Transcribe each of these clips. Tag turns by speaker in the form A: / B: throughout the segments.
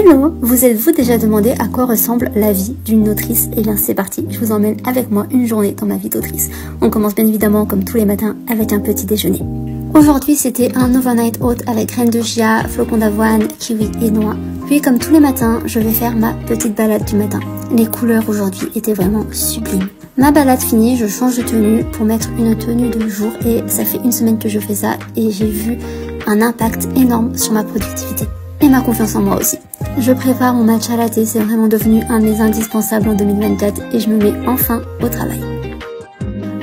A: Hello, vous êtes-vous déjà demandé à quoi ressemble la vie d'une autrice? Eh bien c'est parti, je vous emmène avec moi une journée dans ma vie d'autrice. On commence bien évidemment comme tous les matins avec un petit déjeuner. Aujourd'hui c'était un overnight oat avec graines de chia, flocons d'avoine, kiwi et noix. Puis comme tous les matins, je vais faire ma petite balade du matin. Les couleurs aujourd'hui étaient vraiment sublimes. Ma balade finie, je change de tenue pour mettre une tenue de jour et ça fait une semaine que je fais ça et j'ai vu un impact énorme sur ma productivité et ma confiance en moi aussi. Je prépare mon matcha latte, c'est vraiment devenu un de mes indispensables en 2024 et je me mets enfin au travail.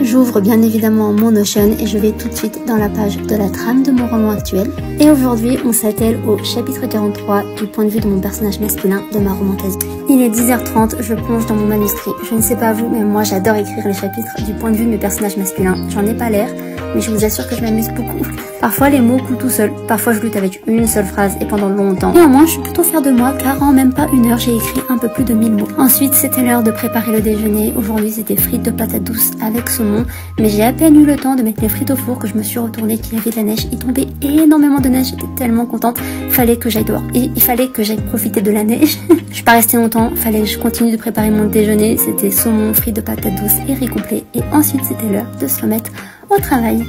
A: J'ouvre bien évidemment mon Notion et je vais tout de suite dans la page de la trame de mon roman actuel. Et aujourd'hui, on s'attelle au chapitre 43 du point de vue de mon personnage masculin de ma romantasie. Il est 10h30, je plonge dans mon manuscrit. Je ne sais pas vous, mais moi j'adore écrire les chapitres du point de vue de mes personnages masculins. J'en ai pas l'air, mais je vous assure que je m'amuse beaucoup. Parfois les mots coulent tout seuls, parfois je lutte avec une seule phrase et pendant longtemps. Néanmoins, je suis plutôt fière de moi car en même pas une heure, j'ai écrit un peu plus de 1000 mots. Ensuite, c'était l'heure de préparer le déjeuner. Aujourd'hui, c'était frites de patates douces avec saumon, mais j'ai à peine eu le temps de mettre les frites au four que je me suis retournée qu'il y avait de la neige. Il tombait énormément de neige, j'étais tellement contente. Fallait que j'aille dehors et il fallait que j'aille profiter de la neige. Je suis pas restée longtemps, fallait que je continue de préparer mon déjeuner. C'était saumon, frites de patates douces et riz complet. Et ensuite, c'était l'heure de se remettre au travail.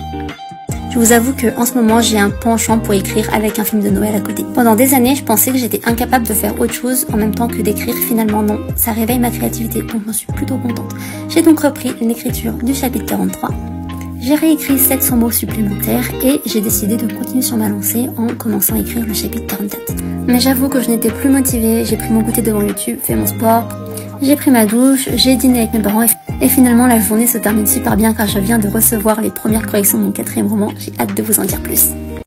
A: Je vous avoue que en ce moment j'ai un penchant pour écrire avec un film de Noël à côté. Pendant des années je pensais que j'étais incapable de faire autre chose en même temps que d'écrire, finalement non, ça réveille ma créativité donc j'en suis plutôt contente. J'ai donc repris l'écriture du chapitre 43. J'ai réécrit 700 mots supplémentaires et j'ai décidé de continuer sur ma lancée en commençant à écrire le chapitre 44. Mais j'avoue que je n'étais plus motivée, j'ai pris mon goûter devant YouTube, fait mon sport, j'ai pris ma douche, j'ai dîné avec mes parents et finalement la journée se termine super bien car je viens de recevoir les premières corrections de mon 4e roman. J'ai hâte de vous en dire plus.